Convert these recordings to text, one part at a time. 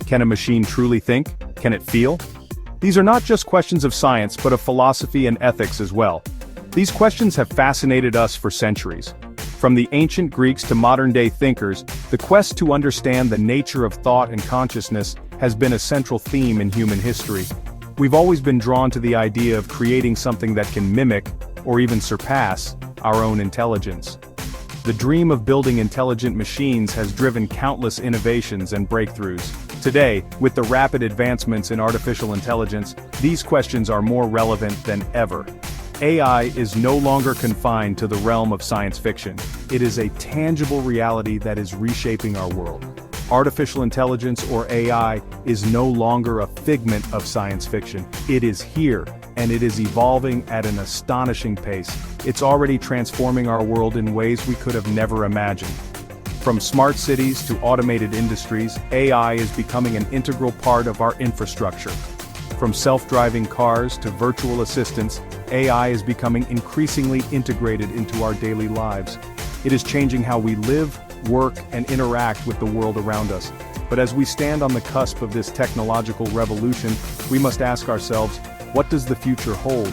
Can a machine truly think? Can it feel? These are not just questions of science but of philosophy and ethics as well. These questions have fascinated us for centuries. From the ancient Greeks to modern-day thinkers, the quest to understand the nature of thought and consciousness has been a central theme in human history. We've always been drawn to the idea of creating something that can mimic, or even surpass, our own intelligence. The dream of building intelligent machines has driven countless innovations and breakthroughs. Today, with the rapid advancements in artificial intelligence, these questions are more relevant than ever. AI is no longer confined to the realm of science fiction. It is a tangible reality that is reshaping our world. Artificial intelligence, or AI, is no longer a figment of science fiction. It is here, and it is evolving at an astonishing pace. It's already transforming our world in ways we could have never imagined. From smart cities to automated industries, AI is becoming an integral part of our infrastructure. From self-driving cars to virtual assistants, AI is becoming increasingly integrated into our daily lives. It is changing how we live, work, and interact with the world around us. But as we stand on the cusp of this technological revolution, we must ask ourselves, what does the future hold?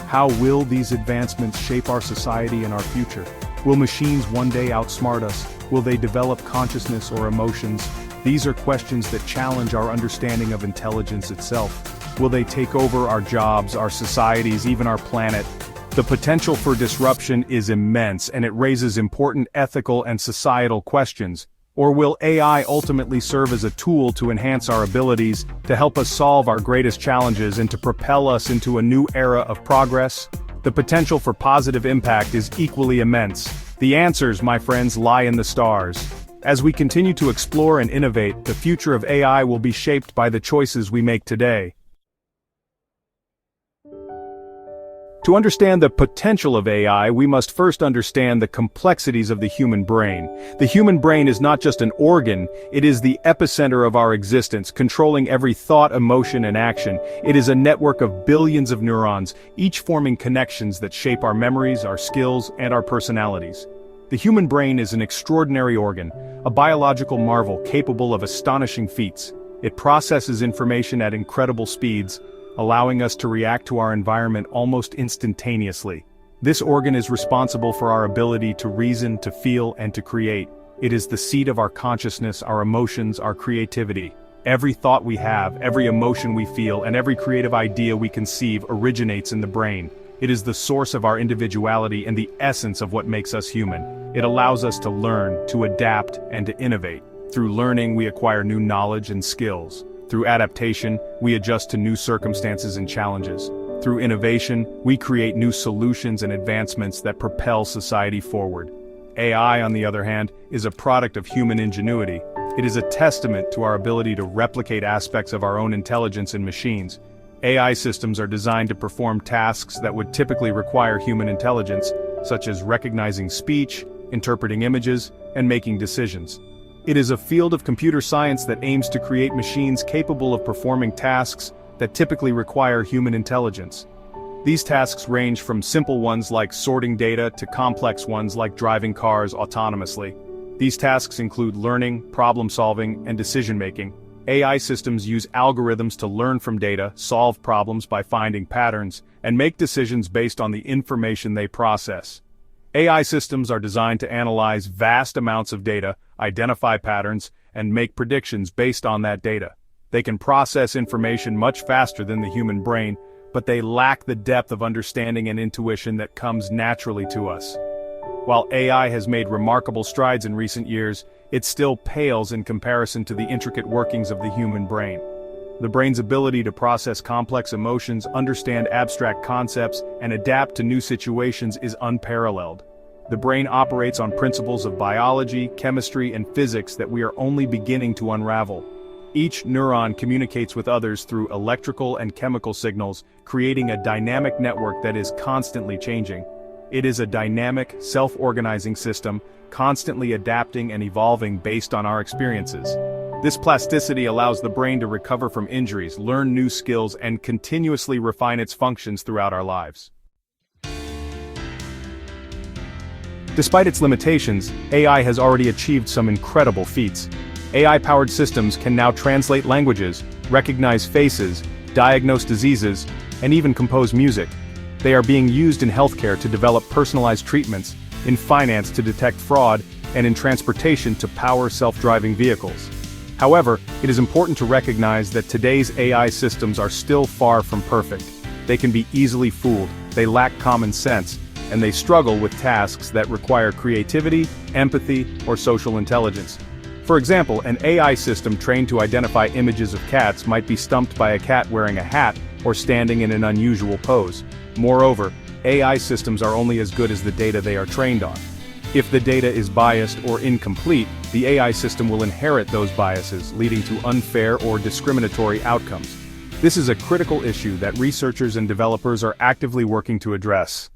How will these advancements shape our society and our future? Will machines one day outsmart us? Will they develop consciousness or emotions? These are questions that challenge our understanding of intelligence itself. Will they take over our jobs, our societies, even our planet? The potential for disruption is immense, and it raises important ethical and societal questions. Or will AI ultimately serve as a tool to enhance our abilities, to help us solve our greatest challenges and to propel us into a new era of progress? The potential for positive impact is equally immense. The answers, my friends, lie in the stars. As we continue to explore and innovate, the future of AI will be shaped by the choices we make today. To understand the potential of AI, we must first understand the complexities of the human brain. The human brain is not just an organ, it is the epicenter of our existence, controlling every thought, emotion, and action. It is a network of billions of neurons, each forming connections that shape our memories, our skills, and our personalities. The human brain is an extraordinary organ, a biological marvel capable of astonishing feats. It processes information at incredible speeds, allowing us to react to our environment almost instantaneously. This organ is responsible for our ability to reason, to feel, and to create. It is the seat of our consciousness, our emotions, our creativity. Every thought we have, every emotion we feel, and every creative idea we conceive originates in the brain. It is the source of our individuality and the essence of what makes us human. It allows us to learn, to adapt, and to innovate. Through learning, we acquire new knowledge and skills. Through adaptation, we adjust to new circumstances and challenges. Through innovation, we create new solutions and advancements that propel society forward. AI, on the other hand, is a product of human ingenuity. It is a testament to our ability to replicate aspects of our own intelligence in machines. AI systems are designed to perform tasks that would typically require human intelligence, such as recognizing speech, interpreting images, and making decisions. It is a field of computer science that aims to create machines capable of performing tasks that typically require human intelligence. These tasks range from simple ones like sorting data to complex ones like driving cars autonomously. These tasks include learning, problem-solving, and decision-making. AI systems use algorithms to learn from data, solve problems by finding patterns, and make decisions based on the information they process. AI systems are designed to analyze vast amounts of data, identify patterns, and make predictions based on that data. They can process information much faster than the human brain, but they lack the depth of understanding and intuition that comes naturally to us. While AI has made remarkable strides in recent years, it still pales in comparison to the intricate workings of the human brain. The brain's ability to process complex emotions, understand abstract concepts, and adapt to new situations is unparalleled. The brain operates on principles of biology, chemistry, and physics that we are only beginning to unravel. Each neuron communicates with others through electrical and chemical signals, creating a dynamic network that is constantly changing. It is a dynamic, self-organizing system, constantly adapting and evolving based on our experiences. This plasticity allows the brain to recover from injuries, learn new skills, and continuously refine its functions throughout our lives. Despite its limitations, AI has already achieved some incredible feats. AI-powered systems can now translate languages, recognize faces, diagnose diseases, and even compose music. They are being used in healthcare to develop personalized treatments, in finance to detect fraud, and in transportation to power self-driving vehicles. However, it is important to recognize that today's AI systems are still far from perfect. They can be easily fooled, they lack common sense, and they struggle with tasks that require creativity, empathy, or social intelligence. For example, an AI system trained to identify images of cats might be stumped by a cat wearing a hat or standing in an unusual pose. Moreover, AI systems are only as good as the data they are trained on. If the data is biased or incomplete, the AI system will inherit those biases, leading to unfair or discriminatory outcomes. This is a critical issue that researchers and developers are actively working to address.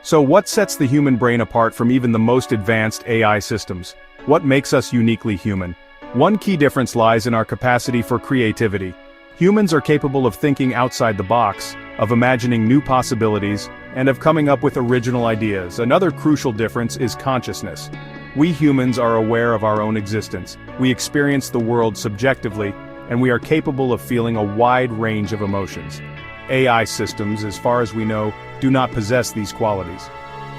So what sets the human brain apart from even the most advanced AI systems? What makes us uniquely human? One key difference lies in our capacity for creativity. Humans are capable of thinking outside the box, of imagining new possibilities, and of coming up with original ideas. Another crucial difference is consciousness. We humans are aware of our own existence. We experience the world subjectively, and we are capable of feeling a wide range of emotions. AI systems, as far as we know, do not possess these qualities.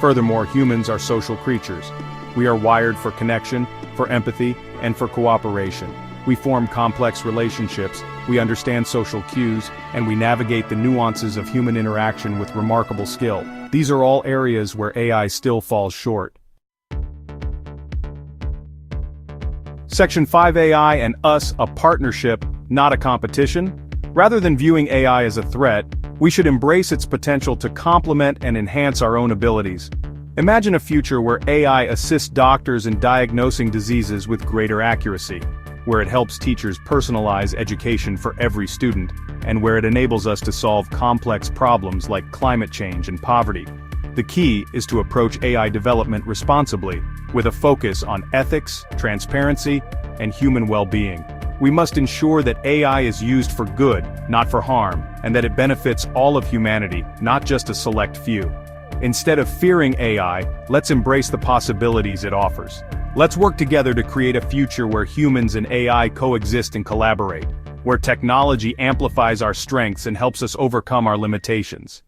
Furthermore, humans are social creatures. We are wired for connection, for empathy, and for cooperation. We form complex relationships, we understand social cues, and we navigate the nuances of human interaction with remarkable skill. These are all areas where AI still falls short. Section 5: AI and us, a partnership, not a competition. Rather than viewing AI as a threat, we should embrace its potential to complement and enhance our own abilities. Imagine a future where AI assists doctors in diagnosing diseases with greater accuracy, where it helps teachers personalize education for every student, and where it enables us to solve complex problems like climate change and poverty. The key is to approach AI development responsibly, with a focus on ethics, transparency, and human well-being. We must ensure that AI is used for good, not for harm, and that it benefits all of humanity, not just a select few. Instead of fearing AI, let's embrace the possibilities it offers. Let's work together to create a future where humans and AI coexist and collaborate, where technology amplifies our strengths and helps us overcome our limitations.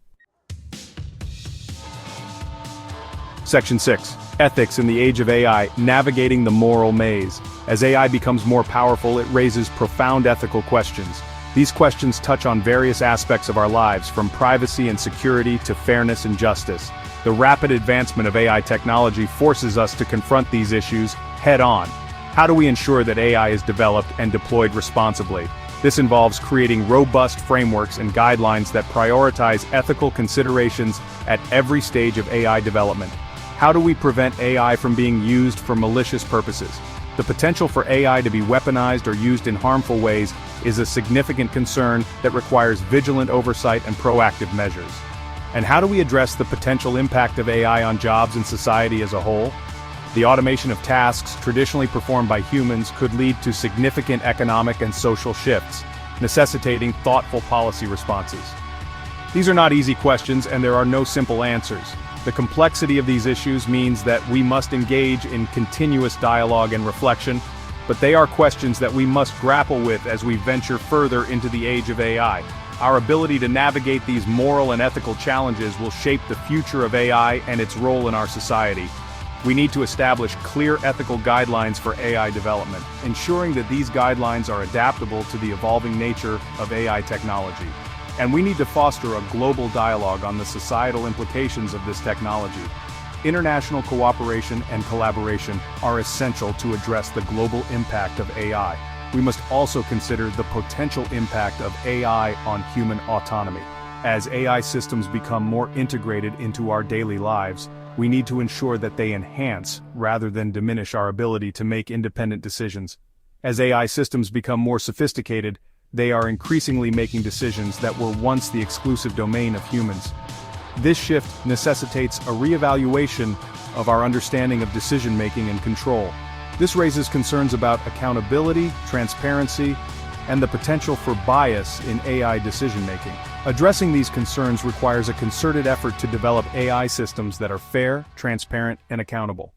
Section 6: Ethics in the Age of AI, Navigating the Moral Maze. As AI becomes more powerful, it raises profound ethical questions. These questions touch on various aspects of our lives, from privacy and security to fairness and justice. The rapid advancement of AI technology forces us to confront these issues head-on. How do we ensure that AI is developed and deployed responsibly? This involves creating robust frameworks and guidelines that prioritize ethical considerations at every stage of AI development. How do we prevent AI from being used for malicious purposes? The potential for AI to be weaponized or used in harmful ways is a significant concern that requires vigilant oversight and proactive measures. And how do we address the potential impact of AI on jobs and society as a whole? The automation of tasks traditionally performed by humans could lead to significant economic and social shifts, necessitating thoughtful policy responses. These are not easy questions, and there are no simple answers. The complexity of these issues means that we must engage in continuous dialogue and reflection, but they are questions that we must grapple with as we venture further into the age of AI. Our ability to navigate these moral and ethical challenges will shape the future of AI and its role in our society. We need to establish clear ethical guidelines for AI development, ensuring that these guidelines are adaptable to the evolving nature of AI technology. And we need to foster a global dialogue on the societal implications of this technology. International cooperation and collaboration are essential to address the global impact of AI. We must also consider the potential impact of AI on human autonomy. As AI systems become more integrated into our daily lives, we need to ensure that they enhance rather than diminish our ability to make independent decisions. As AI systems become more sophisticated, they are increasingly making decisions that were once the exclusive domain of humans. This shift necessitates a reevaluation of our understanding of decision-making and control. This raises concerns about accountability, transparency, and the potential for bias in AI decision-making. Addressing these concerns requires a concerted effort to develop AI systems that are fair, transparent, and accountable.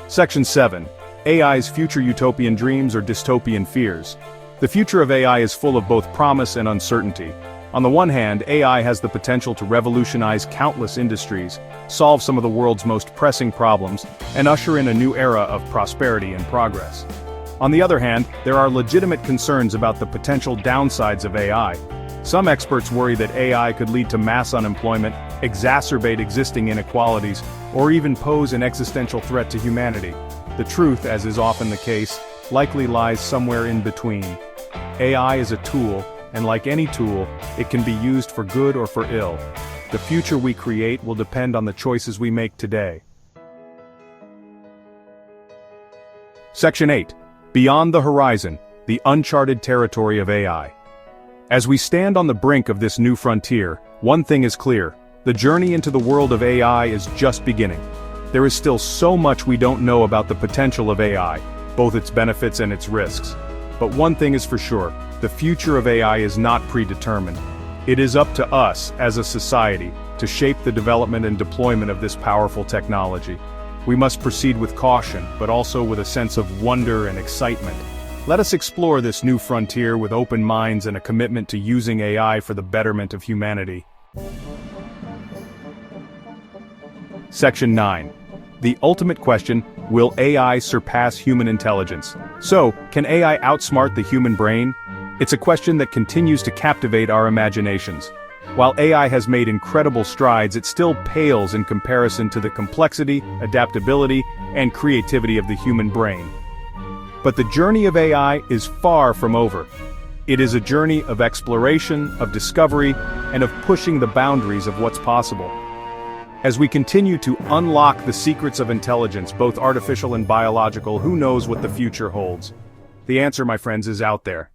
Section 7. AI's future utopian dreams or dystopian fears. The future of AI is full of both promise and uncertainty. On the one hand, AI has the potential to revolutionize countless industries, solve some of the world's most pressing problems, and usher in a new era of prosperity and progress. On the other hand, there are legitimate concerns about the potential downsides of AI. Some experts worry that AI could lead to mass unemployment, exacerbate existing inequalities, or even pose an existential threat to humanity. The truth, as is often the case, likely lies somewhere in between. AI is a tool, and like any tool, it can be used for good or for ill. The future we create will depend on the choices we make today. Section 8. Beyond the horizon, the uncharted territory of AI. As we stand on the brink of this new frontier, one thing is clear: the journey into the world of AI is just beginning. There is still so much we don't know about the potential of AI, both its benefits and its risks. But one thing is for sure: the future of AI is not predetermined. It is up to us, as a society, to shape the development and deployment of this powerful technology. We must proceed with caution, but also with a sense of wonder and excitement. Let us explore this new frontier with open minds and a commitment to using AI for the betterment of humanity. Section 9. The ultimate question: will AI surpass human intelligence? So, can AI outsmart the human brain? It's a question that continues to captivate our imaginations. While AI has made incredible strides, it still pales in comparison to the complexity, adaptability, and creativity of the human brain. But the journey of AI is far from over. It is a journey of exploration, of discovery, and of pushing the boundaries of what's possible. As we continue to unlock the secrets of intelligence, both artificial and biological, who knows what the future holds? The answer, my friends, is out there.